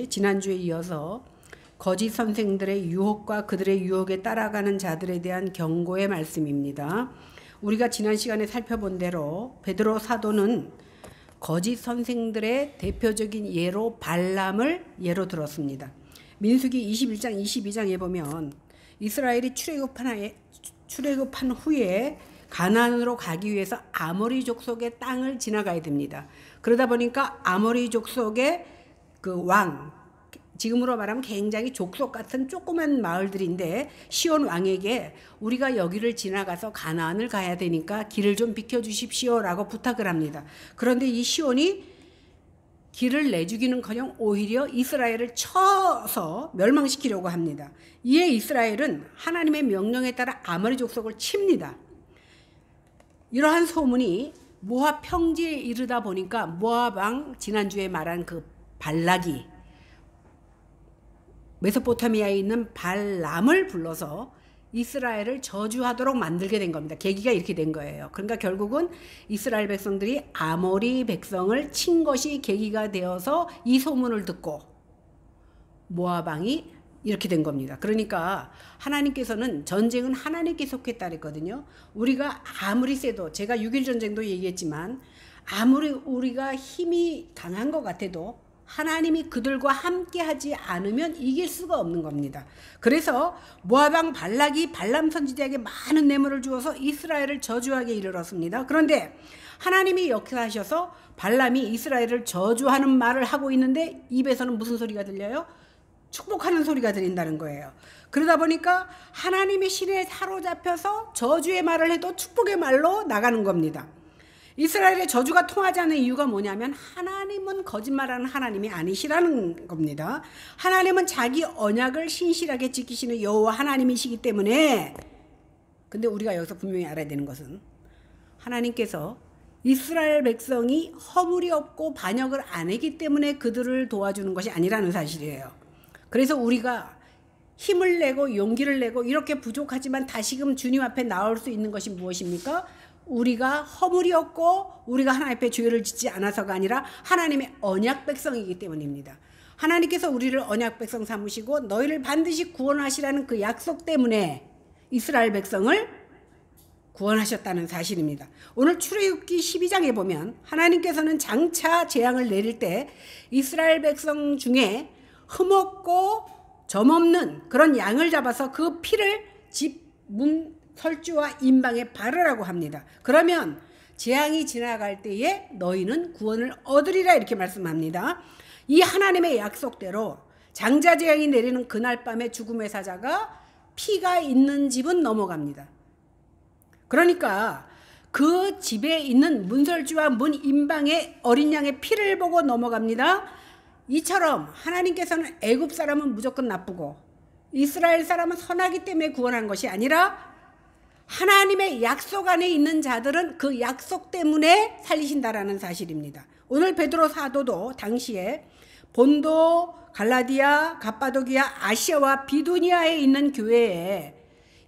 지난주에 이어서 거짓 선생들의 유혹과 그들의 유혹에 따라가는 자들에 대한 경고의 말씀입니다. 우리가 지난 시간에 살펴본 대로 베드로 사도는 거짓 선생들의 대표적인 예로 발람을 예로 들었습니다. 민수기 21장 22장에 보면 이스라엘이 출애굽한 후에 가나안으로 가기 위해서 아모리 족속의 땅을 지나가야 됩니다. 그러다 보니까 아모리 족속의 그 왕, 지금으로 말하면 굉장히 족속 같은 조그만 마을들인데 시온 왕에게 우리가 여기를 지나가서 가나안을 가야 되니까 길을 좀 비켜주십시오라고 부탁을 합니다. 그런데 이 시온이 길을 내주기는커녕 오히려 이스라엘을 쳐서 멸망시키려고 합니다. 이에 이스라엘은 하나님의 명령에 따라 아모리 족속을 칩니다. 이러한 소문이 모압 평지에 이르다 보니까 모압 왕, 지난주에 말한 그 발락이 메소포타미아에 있는 발람을 불러서 이스라엘을 저주하도록 만들게 된 겁니다. 계기가 이렇게 된 거예요. 그러니까 결국은 이스라엘 백성들이 아모리 백성을 친 것이 계기가 되어서 이 소문을 듣고 모압 왕이 이렇게 된 겁니다. 그러니까 하나님께서는 전쟁은 하나님께 속했다 그랬거든요. 우리가 아무리 세도, 제가 6.1 전쟁도 얘기했지만 아무리 우리가 힘이 강한 것 같아도 하나님이 그들과 함께 하지 않으면 이길 수가 없는 겁니다. 그래서 모압 왕 발락이 발람 선지자에게 많은 뇌물을 주어서 이스라엘을 저주하게 이르렀습니다. 그런데 하나님이 역사하셔서 발람이 이스라엘을 저주하는 말을 하고 있는데 입에서는 무슨 소리가 들려요? 축복하는 소리가 들린다는 거예요. 그러다 보니까 하나님의 신에 사로잡혀서 저주의 말을 해도 축복의 말로 나가는 겁니다. 이스라엘의 저주가 통하지 않는 이유가 뭐냐면 하나님은 거짓말하는 하나님이 아니시라는 겁니다. 하나님은 자기 언약을 신실하게 지키시는 여호와 하나님이시기 때문에, 근데 우리가 여기서 분명히 알아야 되는 것은 하나님께서 이스라엘 백성이 허물이 없고 반역을 안 했기 때문에 그들을 도와주는 것이 아니라는 사실이에요. 그래서 우리가 힘을 내고 용기를 내고 이렇게 부족하지만 다시금 주님 앞에 나올 수 있는 것이 무엇입니까? 우리가 허물이 없고 우리가 하나님 앞에 죄를 짓지 않아서가 아니라 하나님의 언약 백성이기 때문입니다. 하나님께서 우리를 언약 백성 삼으시고 너희를 반드시 구원하시라는 그 약속 때문에 이스라엘 백성을 구원하셨다는 사실입니다. 오늘 출애굽기 12장에 보면 하나님께서는 장차 재앙을 내릴 때 이스라엘 백성 중에 흠없고 점없는 그런 양을 잡아서 그 피를 집 문 설주와 임방에 바르라고 합니다. 그러면 재앙이 지나갈 때에 너희는 구원을 얻으리라 이렇게 말씀합니다. 이 하나님의 약속대로 장자 재앙이 내리는 그날 밤에 죽음의 사자가 피가 있는 집은 넘어갑니다. 그러니까 그 집에 있는 문설주와 문 임방에 어린 양의 피를 보고 넘어갑니다. 이처럼 하나님께서는 애굽 사람은 무조건 나쁘고 이스라엘 사람은 선하기 때문에 구원한 것이 아니라 하나님의 약속 안에 있는 자들은 그 약속 때문에 살리신다라는 사실입니다. 오늘 베드로 사도도 당시에 본도, 갈라디아, 갑바도기아, 아시아와 비두니아에 있는 교회에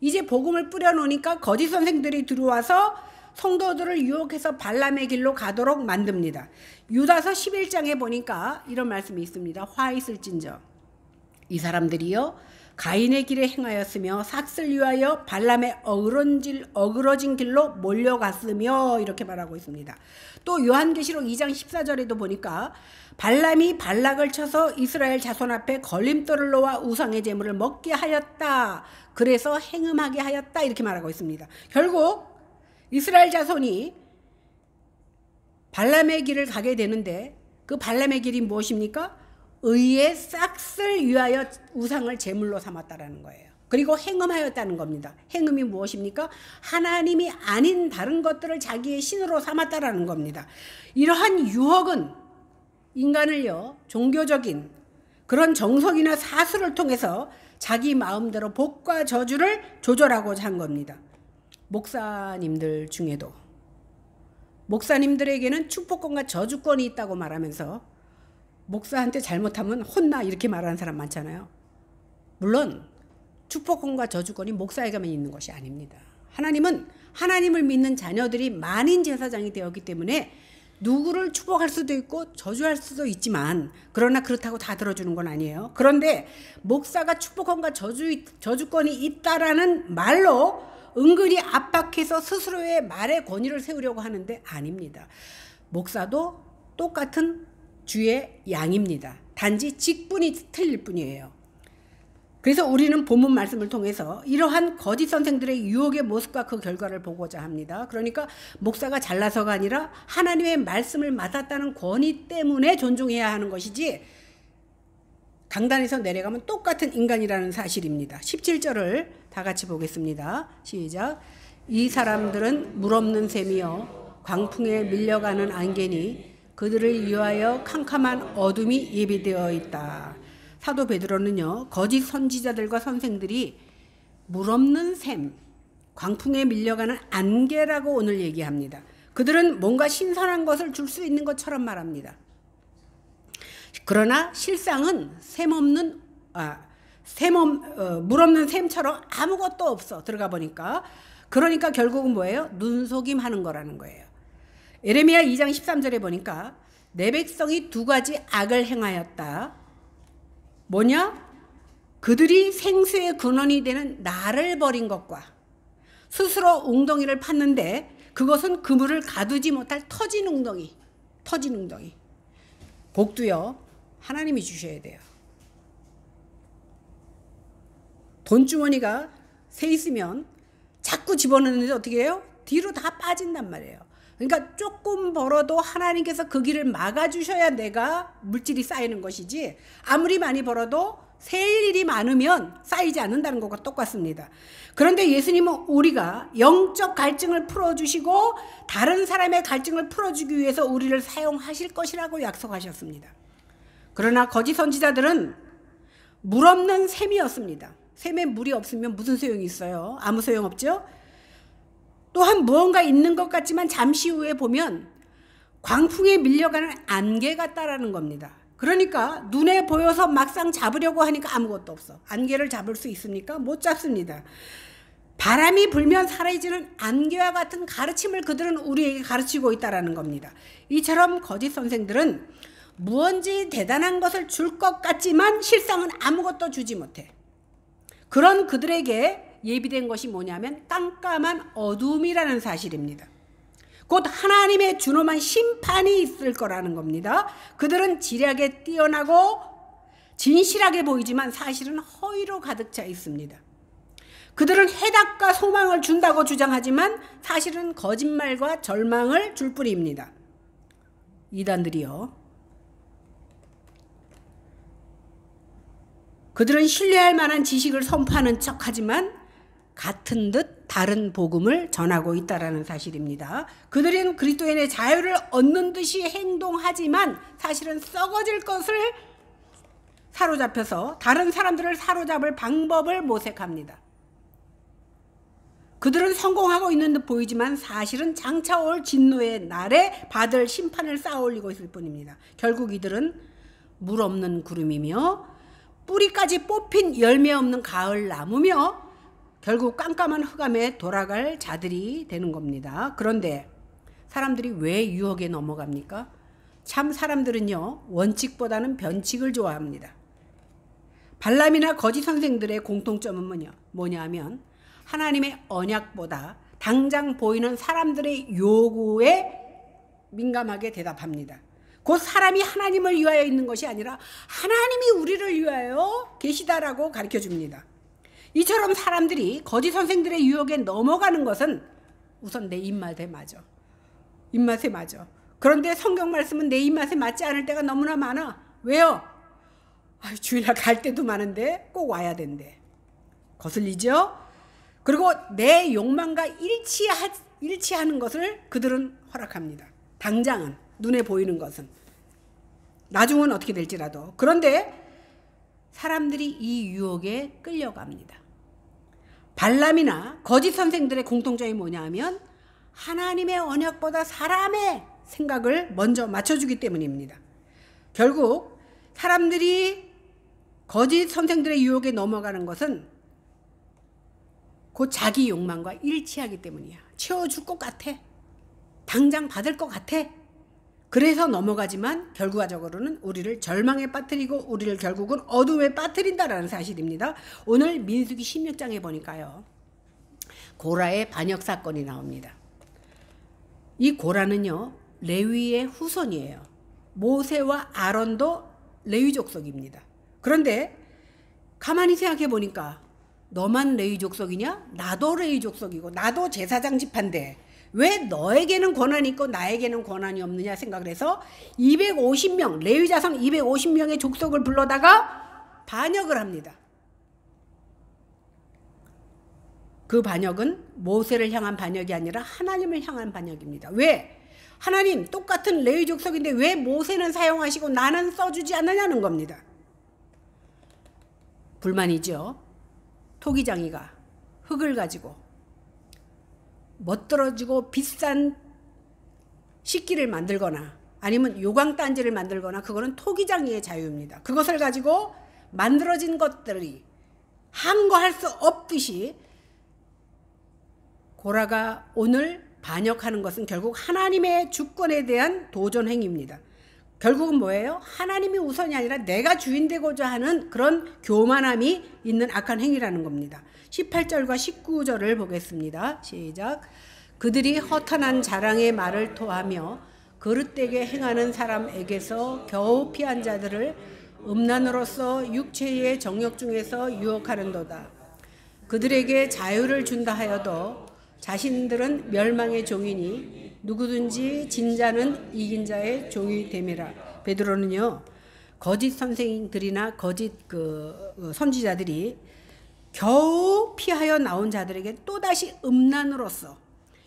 이제 복음을 뿌려놓으니까 거짓 선생들이 들어와서 성도들을 유혹해서 발람의 길로 가도록 만듭니다. 유다서 11장에 보니까 이런 말씀이 있습니다. 화 있을진저 이 사람들이요 가인의 길에 행하였으며 삭슬 위하여 발람의 어그러진 길로 몰려갔으며 이렇게 말하고 있습니다. 또 요한계시록 2장 14절에도 보니까 발람이 발락을 쳐서 이스라엘 자손 앞에 걸림돌을 놓아 우상의 제물을 먹게 하였다. 그래서 행음하게 하였다. 이렇게 말하고 있습니다. 결국 이스라엘 자손이 발람의 길을 가게 되는데 그 발람의 길이 무엇입니까? 의의 싹쓸 위하여 우상을 제물로 삼았다라는 거예요. 그리고 행음하였다는 겁니다. 행음이 무엇입니까? 하나님이 아닌 다른 것들을 자기의 신으로 삼았다라는 겁니다. 이러한 유혹은 인간을요 종교적인 그런 정석이나 사수를 통해서 자기 마음대로 복과 저주를 조절하고자 한 겁니다. 목사님들 중에도 목사님들에게는 축복권과 저주권이 있다고 말하면서 목사한테 잘못하면 혼나 이렇게 말하는 사람 많잖아요. 물론 축복권과 저주권이 목사에게만 있는 것이 아닙니다. 하나님은 하나님을 믿는 자녀들이 만인 제사장이 되었기 때문에 누구를 축복할 수도 있고 저주할 수도 있지만, 그러나 그렇다고 다 들어주는 건 아니에요. 그런데 목사가 축복권과 저주권이 있다라는 말로 은근히 압박해서 스스로의 말의 권위를 세우려고 하는데 아닙니다. 목사도 똑같은 주의 양입니다. 단지 직분이 틀릴 뿐이에요. 그래서 우리는 본문 말씀을 통해서 이러한 거짓 선생들의 유혹의 모습과 그 결과를 보고자 합니다. 그러니까 목사가 잘나서가 아니라 하나님의 말씀을 맡았다는 권위 때문에 존중해야 하는 것이지, 강단에서 내려가면 똑같은 인간이라는 사실입니다. 17절을 다 같이 보겠습니다. 시작. 이 사람들은 물없는 셈이여 광풍에 밀려가는 안개니 그들을 위하여 캄캄한 어둠이 예비되어 있다. 사도 베드로는요, 거짓 선지자들과 선생들이 물없는 샘, 광풍에 밀려가는 안개라고 오늘 얘기합니다. 그들은 뭔가 신선한 것을 줄 수 있는 것처럼 말합니다. 그러나 실상은 물없는 샘처럼 아무것도 없어. 들어가 보니까. 그러니까 결국은 뭐예요? 눈속임하는 거라는 거예요. 예레미야 2장 13절에 보니까 내 백성이 두 가지 악을 행하였다. 뭐냐? 그들이 생수의 근원이 되는 나를 버린 것과 스스로 웅덩이를 팠는데 그것은 그물을 가두지 못할 터진 웅덩이. 복도요, 하나님이 주셔야 돼요. 돈주머니가 새 있으면 자꾸 집어넣는데 어떻게 해요? 뒤로 다 빠진단 말이에요. 그러니까 조금 벌어도 하나님께서 그 길을 막아주셔야 내가 물질이 쌓이는 것이지, 아무리 많이 벌어도 셀 일이 많으면 쌓이지 않는다는 것과 똑같습니다. 그런데 예수님은 우리가 영적 갈증을 풀어주시고 다른 사람의 갈증을 풀어주기 위해서 우리를 사용하실 것이라고 약속하셨습니다. 그러나 거짓 선지자들은 물 없는 샘이었습니다. 샘에 물이 없으면 무슨 소용이 있어요? 아무 소용없죠? 또한 무언가 있는 것 같지만 잠시 후에 보면 광풍에 밀려가는 안개 같다라는 겁니다. 그러니까 눈에 보여서 막상 잡으려고 하니까 아무것도 없어. 안개를 잡을 수 있습니까? 못 잡습니다. 바람이 불면 사라지는 안개와 같은 가르침을 그들은 우리에게 가르치고 있다는 겁니다. 이처럼 거짓 선생들은 무언지 대단한 것을 줄 것 같지만 실상은 아무것도 주지 못해. 그런 그들에게 예비된 것이 뭐냐면 깜깜한 어둠이라는 사실입니다. 곧 하나님의 준엄한 심판이 있을 거라는 겁니다. 그들은 지략에 뛰어나고 진실하게 보이지만 사실은 허위로 가득 차 있습니다. 그들은 해답과 소망을 준다고 주장하지만 사실은 거짓말과 절망을 줄 뿐입니다. 이단들이요, 그들은 신뢰할 만한 지식을 선포하는 척하지만 같은 듯 다른 복음을 전하고 있다는 사실입니다. 그들은 그리스도인의 자유를 얻는 듯이 행동하지만 사실은 썩어질 것을 사로잡혀서 다른 사람들을 사로잡을 방법을 모색합니다. 그들은 성공하고 있는 듯 보이지만 사실은 장차 올 진노의 날에 받을 심판을 쌓아올리고 있을 뿐입니다. 결국 이들은 물 없는 구름이며 뿌리까지 뽑힌 열매 없는 가을 나무며 결국 깜깜한 흑암에 돌아갈 자들이 되는 겁니다. 그런데 사람들이 왜 유혹에 넘어갑니까? 참 사람들은요, 원칙보다는 변칙을 좋아합니다. 발람이나 거짓 선생들의 공통점은 뭐냐 하면 하나님의 언약보다 당장 보이는 사람들의 요구에 민감하게 대답합니다. 곧 사람이 하나님을 위하여 있는 것이 아니라 하나님이 우리를 위하여 계시다라고 가르쳐 줍니다. 이처럼 사람들이 거짓 선생들의 유혹에 넘어가는 것은 우선 내 입맛에 맞아. 그런데 성경 말씀은 내 입맛에 맞지 않을 때가 너무나 많아. 왜요? 주일날 갈 때도 많은데 꼭 와야 된대. 거슬리죠? 그리고 내 욕망과 일치하는 것을 그들은 허락합니다. 당장은, 눈에 보이는 것은. 나중은 어떻게 될지라도. 그런데 사람들이 이 유혹에 끌려갑니다. 발람이나 거짓 선생들의 공통점이 뭐냐 하면 하나님의 언약보다 사람의 생각을 먼저 맞춰주기 때문입니다. 결국 사람들이 거짓 선생들의 유혹에 넘어가는 것은 곧 자기 욕망과 일치하기 때문이야. 채워줄 것 같아. 당장 받을 것 같아. 그래서 넘어가지만 결과적으로는 우리를 절망에 빠뜨리고 우리를 결국은 어둠에 빠뜨린다라는 사실입니다. 오늘 민수기 16장에 보니까요. 고라의 반역 사건이 나옵니다. 이 고라는요. 레위의 후손이에요. 모세와 아론도 레위 족속입니다. 그런데 가만히 생각해 보니까 너만 레위 족속이냐? 나도 레위 족속이고 나도 제사장 지파인데 왜 너에게는 권한이 있고 나에게는 권한이 없느냐 생각을 해서 250명 레위 자손 250명의 족속을 불러다가 반역을 합니다. 그 반역은 모세를 향한 반역이 아니라 하나님을 향한 반역입니다. 왜? 하나님 똑같은 레위 족속인데 왜 모세는 사용하시고 나는 써주지 않느냐는 겁니다. 불만이죠. 토기장이가 흙을 가지고 멋들어지고 비싼 식기를 만들거나 아니면 요강단지를 만들거나 그거는 토기장이의 자유입니다. 그것을 가지고 만들어진 것들이 항거할 수 없듯이 고라가 오늘 반역하는 것은 결국 하나님의 주권에 대한 도전 행위입니다. 결국은 뭐예요? 하나님이 우선이 아니라 내가 주인 되고자 하는 그런 교만함이 있는 악한 행위라는 겁니다. 18절과 19절을 보겠습니다. 시작. 그들이 허탄한 자랑의 말을 토하며 그릇되게 행하는 사람에게서 겨우 피한 자들을 음란으로서 육체의 정욕 중에서 유혹하는도다. 그들에게 자유를 준다 하여도 자신들은 멸망의 종이니 누구든지 진 자는 이긴 자의 종이 됨이라. 베드로는요. 거짓 선생들이나 거짓 선지자들이 겨우 피하여 나온 자들에게 또다시 음란으로서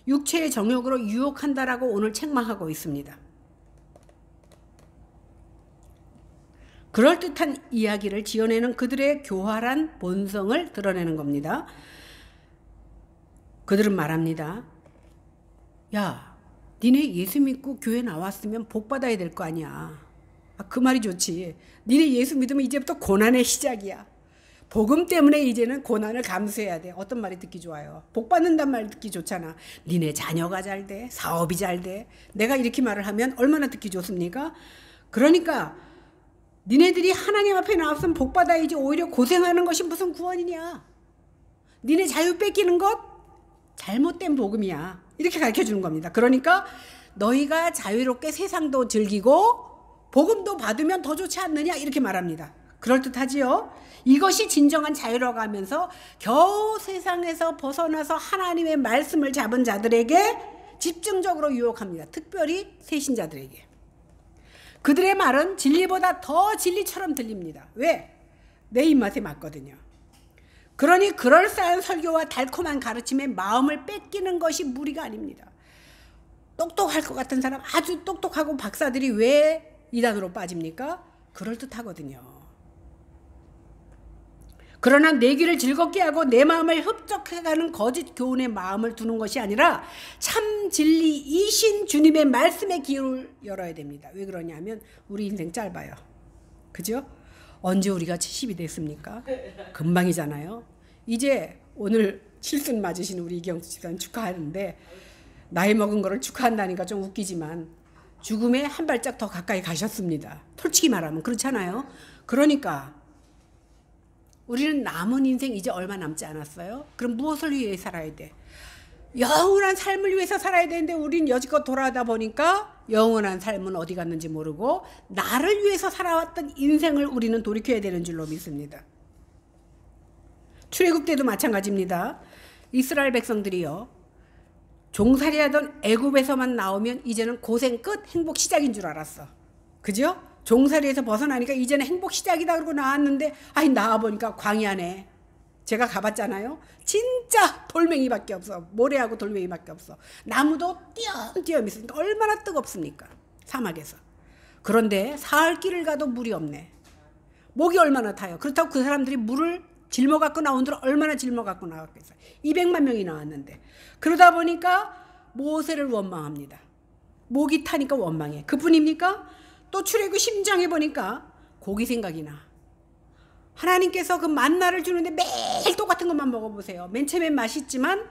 육체의 정욕으로 유혹한다라고 오늘 책망하고 있습니다. 그럴듯한 이야기를 지어내는 그들의 교활한 본성을 드러내는 겁니다. 그들은 말합니다. 야, 니네 예수 믿고 교회 나왔으면 복 받아야 될 거 아니야. 그 말이 좋지. 니네 예수 믿으면 이제부터 고난의 시작이야. 복음 때문에 이제는 고난을 감수해야 돼. 어떤 말이 듣기 좋아요? 복 받는단 말 듣기 좋잖아. 니네 자녀가 잘 돼. 사업이 잘 돼. 내가 이렇게 말을 하면 얼마나 듣기 좋습니까? 그러니까 니네들이 하나님 앞에 나왔으면 복 받아야지 오히려 고생하는 것이 무슨 구원이냐. 니네 자유 뺏기는 것 잘못된 복음이야. 이렇게 가르쳐주는 겁니다. 그러니까 너희가 자유롭게 세상도 즐기고 복음도 받으면 더 좋지 않느냐 이렇게 말합니다. 그럴듯하지요? 이것이 진정한 자유라고 하면서 겨우 세상에서 벗어나서 하나님의 말씀을 잡은 자들에게 집중적으로 유혹합니다. 특별히 새신자들에게. 그들의 말은 진리보다 더 진리처럼 들립니다. 왜? 내 입맛에 맞거든요. 그러니 그럴싸한 설교와 달콤한 가르침에 마음을 뺏기는 것이 무리가 아닙니다. 똑똑할 것 같은 사람, 아주 똑똑하고 박사들이 왜 이단으로 빠집니까? 그럴듯하거든요. 그러나 내 귀를 즐겁게 하고 내 마음을 흡족해가는 거짓 교훈에 마음을 두는 것이 아니라 참 진리이신 주님의 말씀에 귀를 열어야 됩니다. 왜 그러냐면 우리 인생 짧아요. 그죠? 언제 우리가 70이 됐습니까? 금방이잖아요. 이제 오늘 칠순 맞으신 우리 이경수 집사님 축하하는데 나이 먹은 거를 축하한다니까 좀 웃기지만 죽음에 한 발짝 더 가까이 가셨습니다. 솔직히 말하면 그렇잖아요. 그러니까 우리는 남은 인생 이제 얼마 남지 않았어요. 그럼 무엇을 위해 살아야 돼? 영원한 삶을 위해서 살아야 되는데 우린 여지껏 돌아가다 보니까 영원한 삶은 어디 갔는지 모르고 나를 위해서 살아왔던 인생을 우리는 돌이켜야 되는 줄로 믿습니다. 출애굽 때도 마찬가지입니다. 이스라엘 백성들이요. 종살이하던 애굽에서만 나오면 이제는 고생 끝, 행복 시작인 줄 알았어. 그죠? 종살이에서 벗어나니까 이제는 행복 시작이다 그러고 나왔는데 나와보니까 광야네. 제가 가봤잖아요. 진짜 돌멩이밖에 없어. 모래하고 돌멩이밖에 없어. 나무도 띄엄띄엄 있으니까 얼마나 뜨겁습니까? 사막에서. 그런데 사흘 길을 가도 물이 없네. 목이 얼마나 타요. 그렇다고 그 사람들이 물을 짊어 갖고 나온 들 얼마나 짊어 갖고 나왔겠어요. 200만 명이 나왔는데. 그러다 보니까 모세를 원망합니다. 목이 타니까 원망해. 그뿐입니까? 또 출애굽 10장에 보니까 고기 생각이 나. 하나님께서 그 만나를 주는데 매일 똑같은 것만 먹어보세요. 맨 처음엔 맛있지만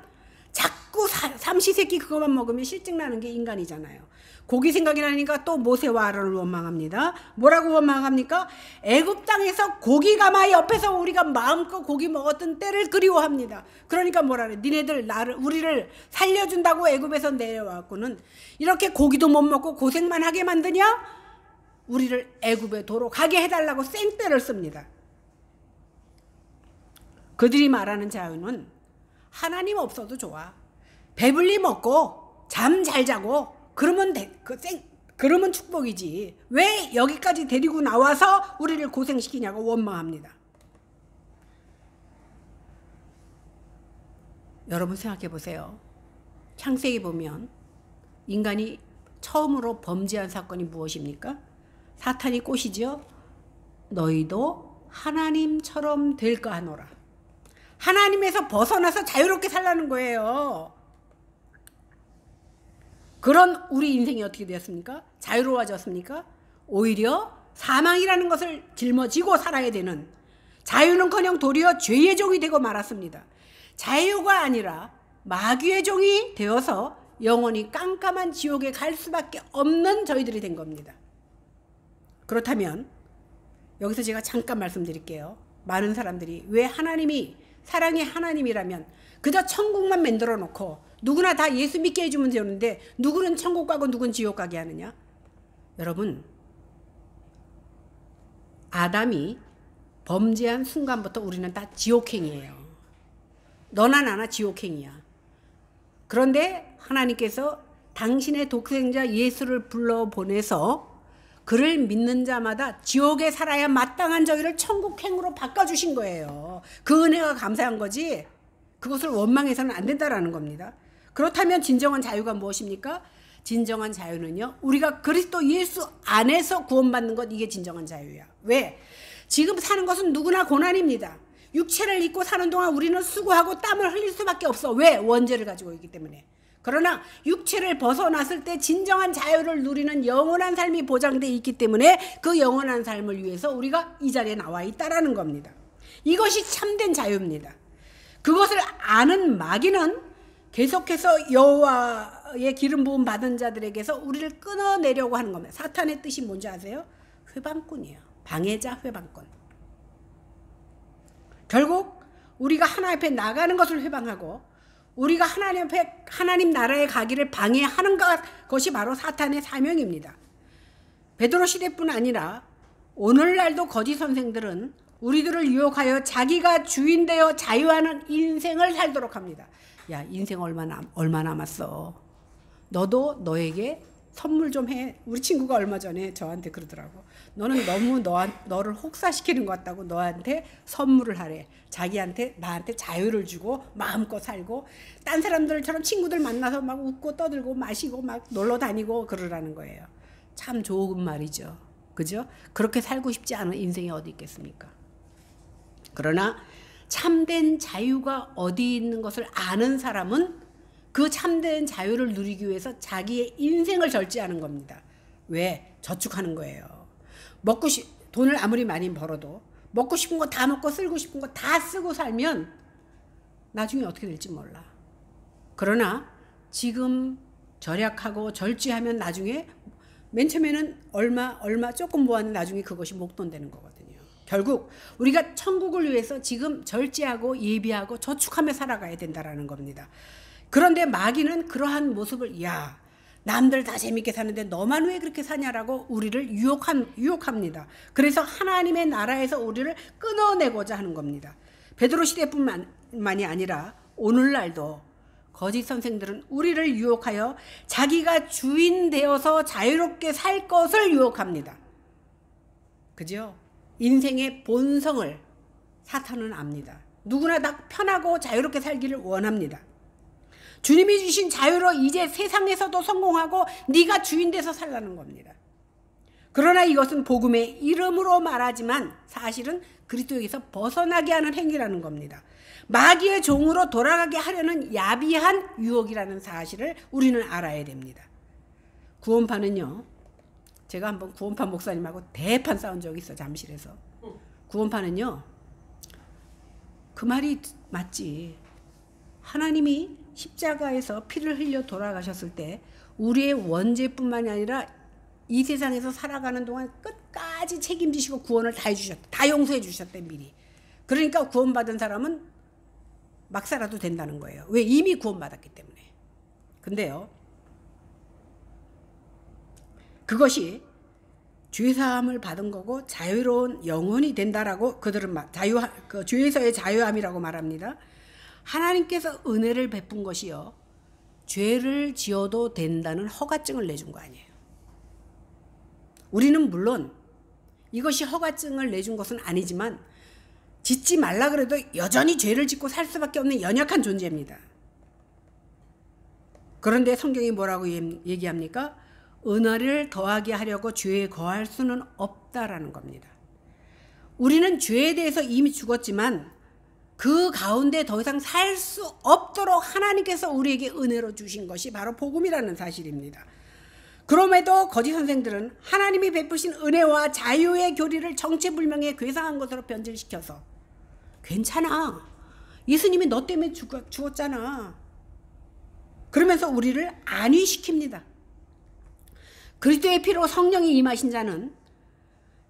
자꾸 삼시세끼 그것만 먹으면 실증나는 게 인간이잖아요. 고기 생각이 나니까 또 모세와 아론을 원망합니다. 뭐라고 원망합니까? 애굽 땅에서 고기가마 옆에서 우리가 마음껏 고기 먹었던 때를 그리워합니다. 그러니까 뭐라 그래? 니네들 우리를 살려준다고 애굽에서 내려왔고는 이렇게 고기도 못 먹고 고생만 하게 만드냐? 우리를 애굽에 도로 가게 해달라고 생떼를 씁니다. 그들이 말하는 자유는 하나님 없어도 좋아. 배불리 먹고 잠 잘 자고 그러면 그러면 축복이지. 왜 여기까지 데리고 나와서 우리를 고생시키냐고 원망합니다. 여러분 생각해 보세요. 창세기 보면 인간이 처음으로 범죄한 사건이 무엇입니까? 사탄이 꼬시죠. 너희도 하나님처럼 될까 하노라. 하나님에서 벗어나서 자유롭게 살라는 거예요. 그런 우리 인생이 어떻게 되었습니까? 자유로워졌습니까? 오히려 사망이라는 것을 짊어지고 살아야 되는, 자유는커녕 도리어 죄의 종이 되고 말았습니다. 자유가 아니라 마귀의 종이 되어서 영원히 깜깜한 지옥에 갈 수밖에 없는 저희들이 된 겁니다. 그렇다면 여기서 제가 잠깐 말씀드릴게요. 많은 사람들이 왜 하나님이 사랑의 하나님이라면 그저 천국만 만들어 놓고 누구나 다 예수 믿게 해주면 되는데 누구는 천국 가고 누구는 지옥 가게 하느냐? 여러분, 아담이 범죄한 순간부터 우리는 다 지옥행이에요. 너나 나나 지옥행이야. 그런데 하나님께서 당신의 독생자 예수를 불러보내서 그를 믿는 자마다 지옥에 살아야 마땅한 저희를 천국행으로 바꿔주신 거예요. 그 은혜가 감사한 거지 그것을 원망해서는 안 된다라는 겁니다. 그렇다면 진정한 자유가 무엇입니까? 진정한 자유는요, 우리가 그리스도 예수 안에서 구원받는 것, 이게 진정한 자유야. 왜? 지금 사는 것은 누구나 고난입니다. 육체를 입고 사는 동안 우리는 수고하고 땀을 흘릴 수밖에 없어. 왜? 원죄를 가지고 있기 때문에. 그러나 육체를 벗어났을 때 진정한 자유를 누리는 영원한 삶이 보장되어 있기 때문에 그 영원한 삶을 위해서 우리가 이 자리에 나와 있다라는 겁니다. 이것이 참된 자유입니다. 그것을 아는 마귀는 계속해서 여호와의 기름 부음 받은 자들에게서 우리를 끊어내려고 하는 겁니다. 사탄의 뜻이 뭔지 아세요? 회방꾼이에요. 방해자, 회방꾼. 결국 우리가 하나님 앞에 나가는 것을 회방하고 우리가 하나님 앞에 하나님 나라에 가기를 방해하는 것이 바로 사탄의 사명입니다. 베드로 시대뿐 아니라 오늘날도 거짓 선생들은 우리들을 유혹하여 자기가 주인 되어 자유하는 인생을 살도록 합니다. 야, 인생 얼마 남았어. 너도 너에게 선물 좀 해. 우리 친구가 얼마 전에 저한테 그러더라고. 너는 너무 너를 혹사시키는 것 같다고 너한테 선물을 하래. 자기한테 나한테 자유를 주고 마음껏 살고 딴 사람들처럼 친구들 만나서 막 웃고 떠들고 마시고 막 놀러 다니고 그러라는 거예요. 참 좋은 말이죠. 그죠? 그렇게 살고 싶지 않은 인생이 어디 있겠습니까? 그러나 참된 자유가 어디 있는 것을 아는 사람은 그 참된 자유를 누리기 위해서 자기의 인생을 절제하는 겁니다. 왜? 저축하는 거예요. 돈을 아무리 많이 벌어도 먹고 싶은 거 다 먹고 쓰고 싶은 거 다 쓰고 살면 나중에 어떻게 될지 몰라. 그러나 지금 절약하고 절제하면 나중에 맨 처음에는 얼마 조금 모았는데 나중에 그것이 목돈 되는 거거든요. 결국 우리가 천국을 위해서 지금 절제하고 예비하고 저축하며 살아가야 된다라는 겁니다. 그런데 마귀는 그러한 모습을, 야, 남들 다 재밌게 사는데 너만 왜 그렇게 사냐라고 우리를 유혹합니다. 그래서 하나님의 나라에서 우리를 끊어내고자 하는 겁니다. 베드로 시대뿐만이 아니라 오늘날도 거짓 선생들은 우리를 유혹하여 자기가 주인 되어서 자유롭게 살 것을 유혹합니다. 그죠? 인생의 본성을 사탄은 압니다. 누구나 다 편하고 자유롭게 살기를 원합니다. 주님이 주신 자유로 이제 세상에서도 성공하고 네가 주인 돼서 살라는 겁니다. 그러나 이것은 복음의 이름으로 말하지만 사실은 그리스도에게서 벗어나게 하는 행위라는 겁니다. 마귀의 종으로 돌아가게 하려는 야비한 유혹이라는 사실을 우리는 알아야 됩니다. 구원파는요, 제가 한번 구원파 목사님하고 대판 싸운 적이 있어, 잠실에서. 구원파는요, 그 말이 맞지. 하나님이 십자가에서 피를 흘려 돌아가셨을 때 우리의 원죄뿐만이 아니라 이 세상에서 살아가는 동안 끝까지 책임지시고 구원을 다 해주셨다. 다 용서해 주셨대 미리. 그러니까 구원받은 사람은 막 살아도 된다는 거예요. 왜? 이미 구원받았기 때문에. 근데요, 그것이 죄사함을 받은 거고 자유로운 영혼이 된다라고 그들은 죄에서의 자유함이라고 말합니다. 하나님께서 은혜를 베푼 것이요, 죄를 지어도 된다는 허가증을 내준 거 아니에요. 우리는 물론 이것이 허가증을 내준 것은 아니지만 짓지 말라 그래도 여전히 죄를 짓고 살 수밖에 없는 연약한 존재입니다. 그런데 성경이 뭐라고 얘기합니까? 은혜를 더하게 하려고 죄에 거할 수는 없다라는 겁니다. 우리는 죄에 대해서 이미 죽었지만 그 가운데 더 이상 살 수 없도록 하나님께서 우리에게 은혜로 주신 것이 바로 복음이라는 사실입니다. 그럼에도 거짓 선생들은 하나님이 베푸신 은혜와 자유의 교리를 정체불명의 괴상한 것으로 변질시켜서 괜찮아, 예수님이 너 때문에 죽었잖아, 그러면서 우리를 안위시킵니다. 그리스도의 피로 성령이 임하신 자는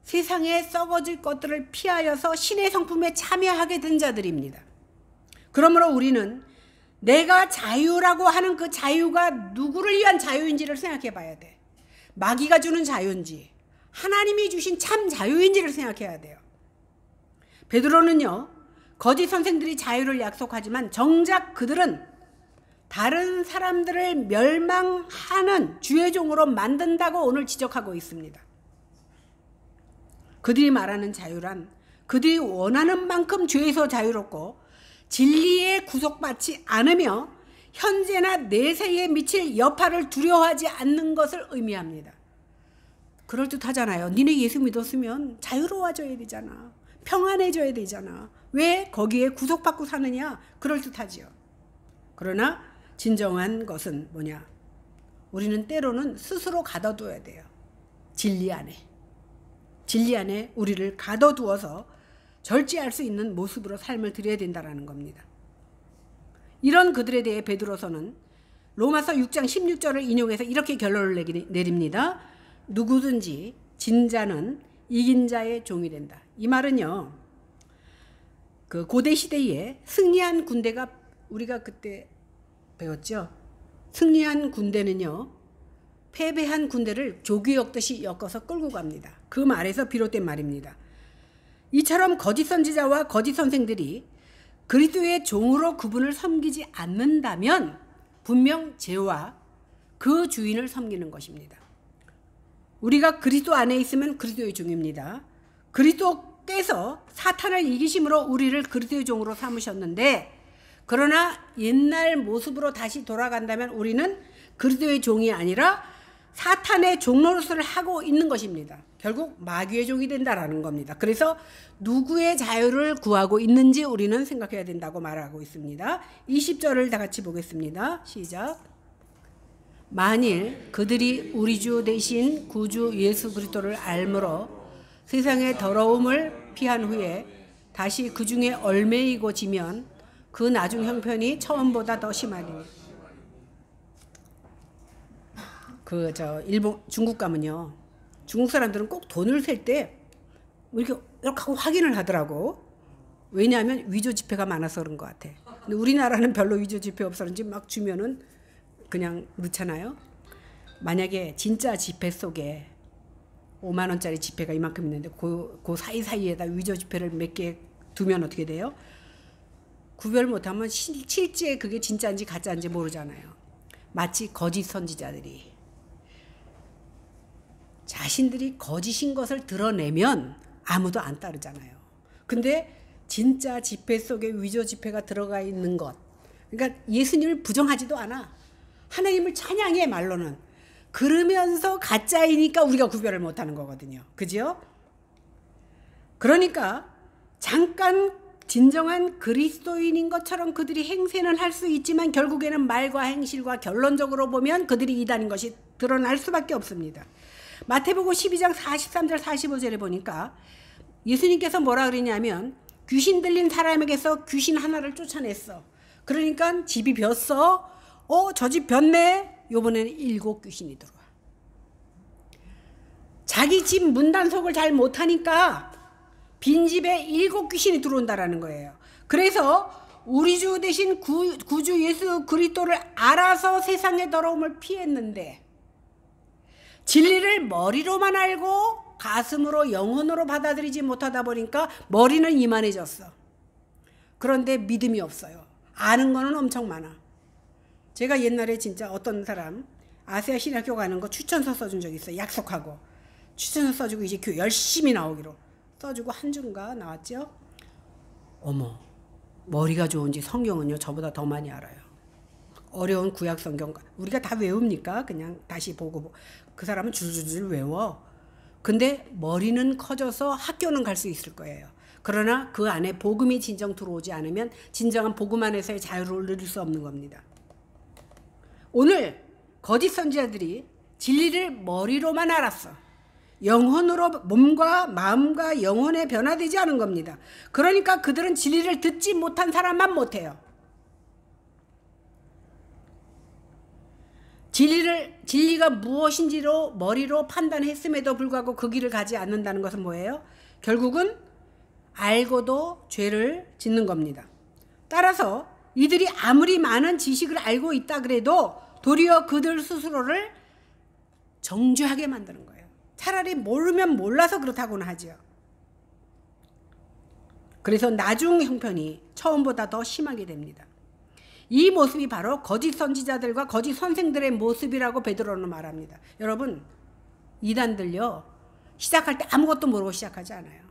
세상에 썩어질 것들을 피하여서 신의 성품에 참여하게 된 자들입니다. 그러므로 우리는 내가 자유라고 하는 그 자유가 누구를 위한 자유인지를 생각해 봐야 돼. 마귀가 주는 자유인지 하나님이 주신 참 자유인지를 생각해야 돼요. 베드로는요, 거짓 선생들이 자유를 약속하지만 정작 그들은 다른 사람들을 멸망하는 주의 종으로 만든다고 오늘 지적하고 있습니다. 그들이 말하는 자유란 그들이 원하는 만큼 죄에서 자유롭고 진리에 구속받지 않으며 현재나 내세에 미칠 여파를 두려워하지 않는 것을 의미합니다. 그럴듯하잖아요. 니네 예수 믿었으면 자유로워져야 되잖아, 평안해져야 되잖아, 왜 거기에 구속받고 사느냐, 그럴듯하지요. 그러나 진정한 것은 뭐냐? 우리는 때로는 스스로 가둬둬야 돼요. 진리 안에 우리를 가둬두어서 절제할 수 있는 모습으로 삶을 드려야 된다는 겁니다. 이런 그들에 대해 베드로서는 로마서 6장 16절을 인용해서 이렇게 결론을 내립니다. 누구든지 진 자는 이긴 자의 종이 된다. 이 말은요, 그 고대 시대에 승리한 군대가, 우리가 그때 배웠죠. 승리한 군대는요, 패배한 군대를 조기 엮듯이 엮어서 끌고 갑니다. 그 말에서 비롯된 말입니다. 이처럼 거짓 선지자와 거짓 선생들이 그리스도의 종으로 그분을 섬기지 않는다면 분명 죄와 그 주인을 섬기는 것입니다. 우리가 그리스도 안에 있으면 그리스도의 종입니다. 그리스도께서 사탄을 이기심으로 우리를 그리스도의 종으로 삼으셨는데, 그러나 옛날 모습으로 다시 돌아간다면 우리는 그리스도의 종이 아니라 사탄의 종노릇을 하고 있는 것입니다. 결국 마귀의 종이 된다라는 겁니다. 그래서 누구의 자유를 구하고 있는지 우리는 생각해야 된다고 말하고 있습니다. 20절을 다 같이 보겠습니다. 시작. 만일 그들이 우리 주 대신 구주 예수 그리스도를 알므로 세상의 더러움을 피한 후에 다시 그 중에 얽매이고 지면 그 나중 형편이 처음보다 더 심하리니. 중국 가면요, 중국 사람들은 꼭 돈을 셀 때 이렇게 하고 확인을 하더라고. 왜냐하면 위조 지폐가 많아서 그런 것 같아. 근데 우리나라는 별로 위조 지폐 없어 그런지 막 주면은 그냥 넣잖아요. 만약에 진짜 지폐 속에 5만 원짜리 지폐가 이만큼 있는데 그 사이사이에다 위조 지폐를 몇 개 두면 어떻게 돼요? 구별 못하면 실제 그게 진짜인지 가짜인지 모르잖아요. 마치 거짓 선지자들이 자신들이 거짓인 것을 드러내면 아무도 안 따르잖아요. 근데 진짜 지폐 속에 위조 지폐가 들어가 있는 것, 그러니까 예수님을 부정하지도 않아. 하나님을 찬양해, 말로는. 그러면서 가짜이니까 우리가 구별을 못하는 거거든요. 그죠? 그러니까 잠깐 진정한 그리스도인인 것처럼 그들이 행세는 할 수 있지만 결국에는 말과 행실과 결론적으로 보면 그들이 이단인 것이 드러날 수밖에 없습니다. 마태복음 12장 43절 45절에 보니까 예수님께서 뭐라 그러냐면 귀신 들린 사람에게서 귀신 하나를 쫓아냈어. 그러니까 집이 뱄어. 저 집 뱄네. 요번에는 7 귀신이 들어와. 자기 집 문단속을 잘 못하니까 빈집에 7 귀신이 들어온다라는 거예요. 그래서 우리 주 대신 구주 예수 그리스도를 알아서 세상의 더러움을 피했는데 진리를 머리로만 알고 가슴으로 영혼으로 받아들이지 못하다 보니까 머리는 이만해졌어. 그런데 믿음이 없어요. 아는 거는 엄청 많아. 제가 옛날에 진짜 어떤 사람 아세아 신학교 가는 거 추천서 써준 적이 있어요. 약속하고 추천서 써주고 이제 교회 열심히 나오기로 써주고 한 주인가 나왔죠. 어머, 머리가 좋은지 성경은요 저보다 더 많이 알아요. 어려운 구약 성경 우리가 다 외웁니까? 그냥 다시 보고 그 사람은 줄줄줄 외워. 근데 머리는 커져서 학교는 갈 수 있을 거예요. 그러나 그 안에 복음이 진정 들어오지 않으면 진정한 복음 안에서의 자유를 누릴 수 없는 겁니다. 오늘 거짓 선지자들이 진리를 머리로만 알았어. 영혼으로 몸과 마음과 영혼에 변화되지 않은 겁니다. 그러니까 그들은 진리를 듣지 못한 사람만 못해요. 진리가 무엇인지로 머리로 판단했음에도 불구하고 그 길을 가지 않는다는 것은 뭐예요? 결국은 알고도 죄를 짓는 겁니다. 따라서 이들이 아무리 많은 지식을 알고 있다 그래도 도리어 그들 스스로를 정죄하게 만드는 거예요. 차라리 모르면 몰라서 그렇다고는 하죠. 그래서 나중 형편이 처음보다 더 심하게 됩니다. 이 모습이 바로 거짓 선지자들과 거짓 선생들의 모습이라고 베드로는 말합니다. 여러분, 이단들요 시작할 때 아무것도 모르고 시작하지 않아요.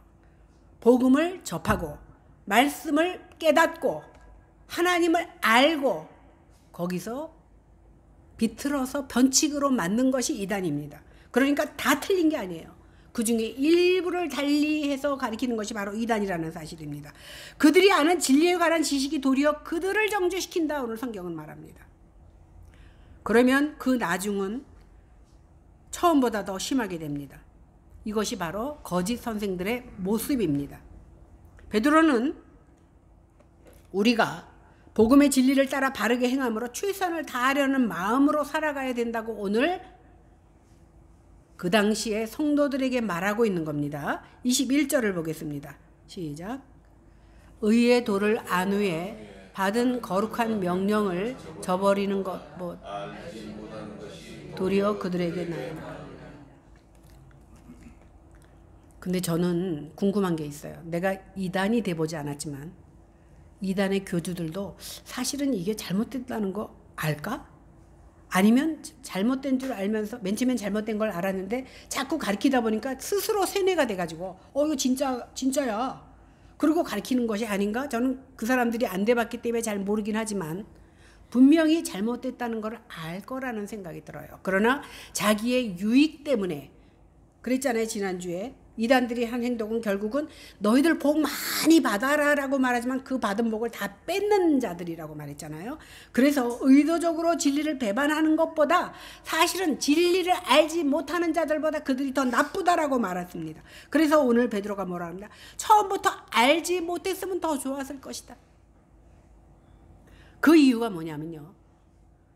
복음을 접하고 말씀을 깨닫고 하나님을 알고 거기서 비틀어서 변칙으로 만든 것이 이단입니다. 그러니까 다 틀린 게 아니에요. 그 중에 일부를 달리해서 가리키는 것이 바로 이단이라는 사실입니다. 그들이 아는 진리에 관한 지식이 도리어 그들을 정죄시킨다. 오늘 성경은 말합니다. 그러면 그 나중은 처음보다 더 심하게 됩니다. 이것이 바로 거짓 선생들의 모습입니다. 베드로는 우리가 복음의 진리를 따라 바르게 행함으로 최선을 다하려는 마음으로 살아가야 된다고 오늘 그 당시에 성도들에게 말하고 있는 겁니다. 21절을 보겠습니다. 시작. 의의 도를 안 후에 받은 거룩한 명령을 저버리는 것 도리어 그들에게 나아라. 근데 저는 궁금한 게 있어요. 내가 이단이 돼보지 않았지만 이단의 교주들도 사실은 이게 잘못됐다는 거 알까? 아니면 잘못된 줄 알면서 맨 처음엔 잘못된 걸 알았는데 자꾸 가르치다 보니까 스스로 세뇌가 돼가지고 이거 진짜야. 그리고 가르치는 것이 아닌가? 저는 그 사람들이 안 돼봤기 때문에 잘 모르긴 하지만 분명히 잘못됐다는 걸 알 거라는 생각이 들어요. 그러나 자기의 유익 때문에 그랬잖아요. 지난주에 이단들이 한 행동은 결국은 너희들 복 많이 받아라 라고 말하지만 그 받은 복을 다 뺏는 자들이라고 말했잖아요. 그래서 의도적으로 진리를 배반하는 것보다 사실은 진리를 알지 못하는 자들보다 그들이 더 나쁘다라고 말했습니다. 그래서 오늘 베드로가 뭐라 합니다. 처음부터 알지 못했으면 더 좋았을 것이다. 그 이유가 뭐냐면요.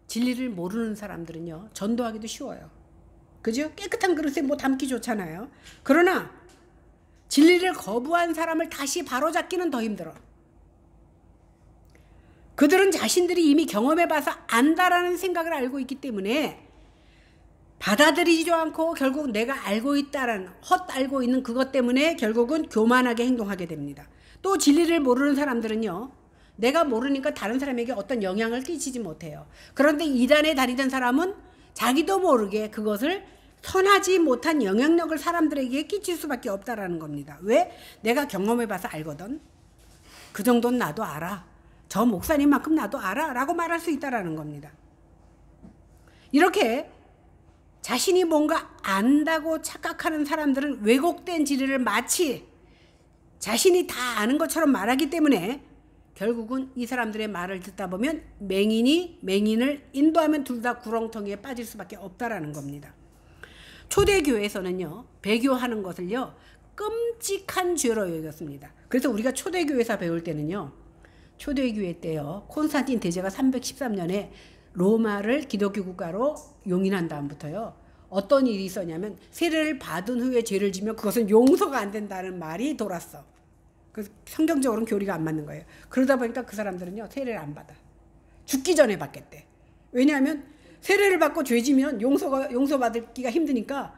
진리를 모르는 사람들은요. 전도하기도 쉬워요. 그죠? 깨끗한 그릇에 뭐 담기 좋잖아요. 그러나 진리를 거부한 사람을 다시 바로잡기는 더 힘들어. 그들은 자신들이 이미 경험해봐서 안다라는 생각을 알고 있기 때문에 받아들이지도 않고 결국 내가 알고 있다라는 헛알고 있는 그것 때문에 결국은 교만하게 행동하게 됩니다. 또 진리를 모르는 사람들은요. 내가 모르니까 다른 사람에게 어떤 영향을 끼치지 못해요. 그런데 이단에 다니던 사람은 자기도 모르게 그것을 선하지 못한 영향력을 사람들에게 끼칠 수밖에 없다라는 겁니다. 왜? 내가 경험해봐서 알거든. 그 정도는 나도 알아. 저 목사님만큼 나도 알아 라고 말할 수 있다라는 겁니다. 이렇게 자신이 뭔가 안다고 착각하는 사람들은 왜곡된 진리를 마치 자신이 다 아는 것처럼 말하기 때문에 결국은 이 사람들의 말을 듣다 보면 맹인이 맹인을 인도하면 둘 다 구렁텅이에 빠질 수밖에 없다라는 겁니다. 초대교회에서는요. 배교하는 것을요. 끔찍한 죄로 여겼습니다. 그래서 우리가 초대교회에서 배울 때는요. 초대교회 때요. 콘스탄틴 대제가 313년에 로마를 기독교 국가로 용인한 다음부터요. 어떤 일이 있었냐면 세례를 받은 후에 죄를 지면 그것은 용서가 안 된다는 말이 돌았어. 그래서 성경적으로는 교리가 안 맞는 거예요. 그러다 보니까 그 사람들은요. 세례를 안 받아. 죽기 전에 받겠대. 왜냐하면 세례를 받고 죄 지면 용서받기가 힘드니까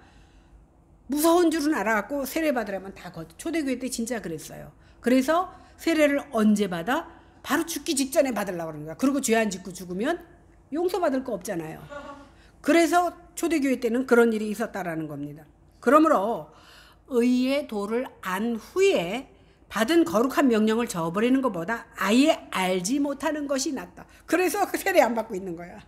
무서운 줄은 알아갖고 세례 받으려면 다 초대교회 때 진짜 그랬어요. 그래서 세례를 언제 받아? 바로 죽기 직전에 받으려고 그러는 거야. 그리고 죄 안 짓고 죽으면 용서받을 거 없잖아요. 그래서 초대교회 때는 그런 일이 있었다라는 겁니다. 그러므로 의의 도를 안 후에 받은 거룩한 명령을 저버리는 것보다 아예 알지 못하는 것이 낫다. 그래서 그 세례 안 받고 있는 거야.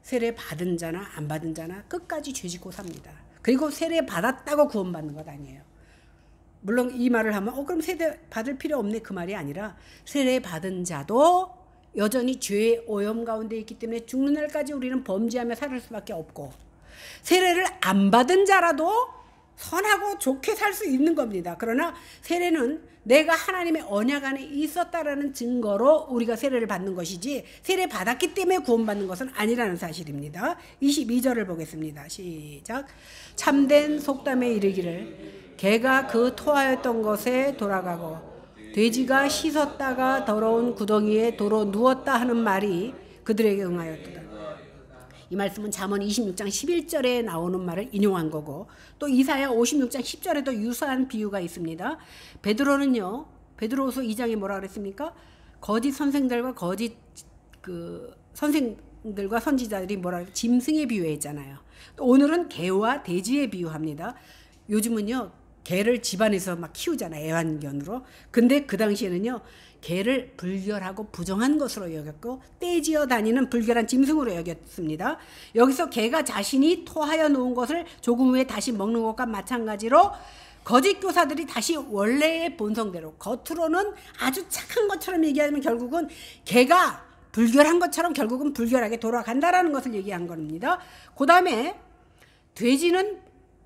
세례 받은 자나 안 받은 자나 끝까지 죄 짓고 삽니다. 그리고 세례 받았다고 구원받는 것 아니에요. 물론 이 말을 하면 그럼 세례 받을 필요 없네 그 말이 아니라 세례 받은 자도 여전히 죄의 오염 가운데 있기 때문에 죽는 날까지 우리는 범죄하며 살 수밖에 없고 세례를 안 받은 자라도 선하고 좋게 살 수 있는 겁니다. 그러나 세례는 내가 하나님의 언약 안에 있었다라는 증거로 우리가 세례를 받는 것이지 세례 받았기 때문에 구원받는 것은 아니라는 사실입니다. 22절을 보겠습니다. 시작. 참된 속담에 이르기를 개가 그 토하였던 것에 돌아가고 돼지가 씻었다가 더러운 구덩이에 도로 누웠다 하는 말이 그들에게 응하였도다. 이 말씀은 잠언 26장 11절에 나오는 말을 인용한 거고 또 이사야 56장 10절에도 유사한 비유가 있습니다. 베드로는요. 베드로후서 2장에 뭐라 그랬습니까? 거짓 선생들과 거짓 선생들과 선지자들이 뭐라 짐승에 비유했잖아요. 또 오늘은 개와 돼지에 비유합니다. 요즘은요. 개를 집안에서 막 키우잖아요. 애완견으로. 근데 그 당시에는요. 개를 불결하고 부정한 것으로 여겼고 떼지어 다니는 불결한 짐승으로 여겼습니다. 여기서 개가 자신이 토하여 놓은 것을 조금 후에 다시 먹는 것과 마찬가지로 거짓 교사들이 다시 원래의 본성대로 겉으로는 아주 착한 것처럼 얘기하면 결국은 개가 불결한 것처럼 결국은 불결하게 돌아간다라는 것을 얘기한 겁니다. 그 다음에 돼지는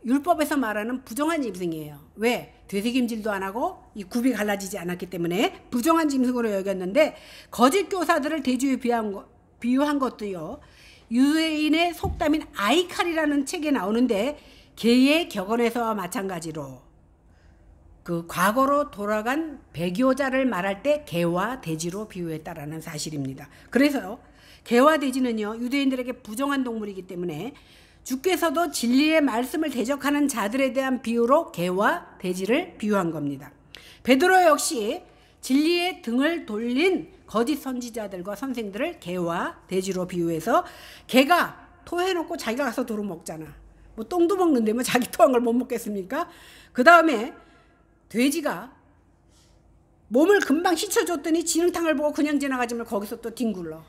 율법에서 말하는 부정한 짐승이에요. 왜? 되새김질도 안 하고 이 굽이 갈라지지 않았기 때문에 부정한 짐승으로 여겼는데 거짓 교사들을 돼지에 비유한 것도요. 유대인의 속담인 아이칼이라는 책에 나오는데 개의 격언에서와 마찬가지로 그 과거로 돌아간 배교자를 말할 때 개와 돼지로 비유했다라는 사실입니다. 그래서 개와 돼지는요. 유대인들에게 부정한 동물이기 때문에 주께서도 진리의 말씀을 대적하는 자들에 대한 비유로 개와 돼지를 비유한 겁니다. 베드로 역시 진리의 등을 돌린 거짓 선지자들과 선생들을 개와 돼지로 비유해서 개가 토해놓고 자기가 가서 도로 먹잖아. 뭐 똥도 먹는데 뭐 자기 토한 걸 못 먹겠습니까? 그 다음에 돼지가 몸을 금방 씻어줬더니 진흙탕을 보고 그냥 지나가지만 거기서 또 뒹굴러.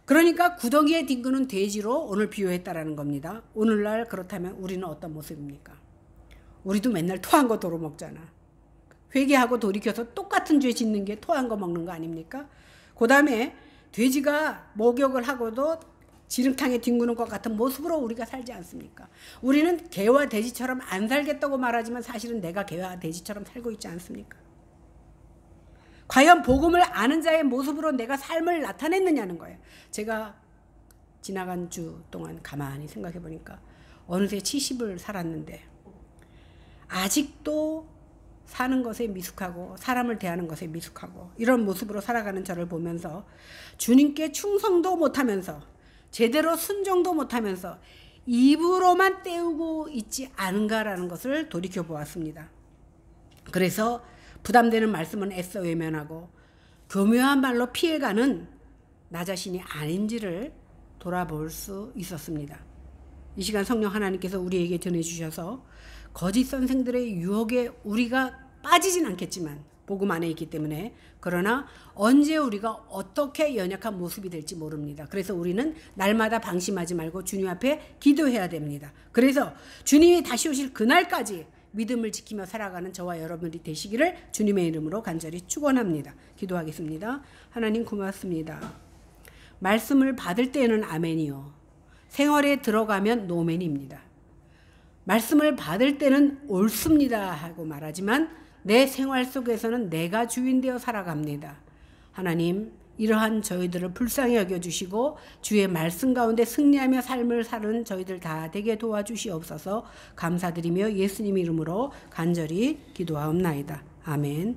그러니까 구덩이에 뒹구는 돼지로 오늘 비유했다라는 겁니다. 오늘날 그렇다면 우리는 어떤 모습입니까? 우리도 맨날 토한 거 도로 먹잖아. 회개하고 돌이켜서 똑같은 죄 짓는 게 토한 거 먹는 거 아닙니까? 그 다음에 돼지가 목욕을 하고도 지름탕에 뒹구는 것 같은 모습으로 우리가 살지 않습니까? 우리는 개와 돼지처럼 안 살겠다고 말하지만 사실은 내가 개와 돼지처럼 살고 있지 않습니까? 과연 복음을 아는 자의 모습으로 내가 삶을 나타냈느냐는 거예요. 제가 지나간 주 동안 가만히 생각해 보니까 어느새 70을 살았는데 아직도 사는 것에 미숙하고 사람을 대하는 것에 미숙하고 이런 모습으로 살아가는 저를 보면서 주님께 충성도 못하면서 제대로 순종도 못하면서 입으로만 때우고 있지 않은가라는 것을 돌이켜 보았습니다. 그래서 부담되는 말씀은 애써 외면하고 교묘한 말로 피해가는 나 자신이 아닌지를 돌아볼 수 있었습니다. 이 시간 성령 하나님께서 우리에게 전해주셔서 거짓 선생들의 유혹에 우리가 빠지진 않겠지만 복음 안에 있기 때문에 그러나 언제 우리가 어떻게 연약한 모습이 될지 모릅니다. 그래서 우리는 날마다 방심하지 말고 주님 앞에 기도해야 됩니다. 그래서 주님이 다시 오실 그날까지 믿음을 지키며 살아가는 저와 여러분들이 되시기를 주님의 이름으로 간절히 축원합니다. 기도하겠습니다. 하나님 고맙습니다. 말씀을 받을 때는 아멘이요. 생활에 들어가면 노멘입니다. 말씀을 받을 때는 옳습니다 하고 말하지만 내 생활 속에서는 내가 주인 되어 살아갑니다. 하나님 이러한 저희들을 불쌍히 여겨주시고 주의 말씀 가운데 승리하며 삶을 사는 저희들 다 되게 도와주시옵소서. 감사드리며 예수님 이름으로 간절히 기도하옵나이다. 아멘.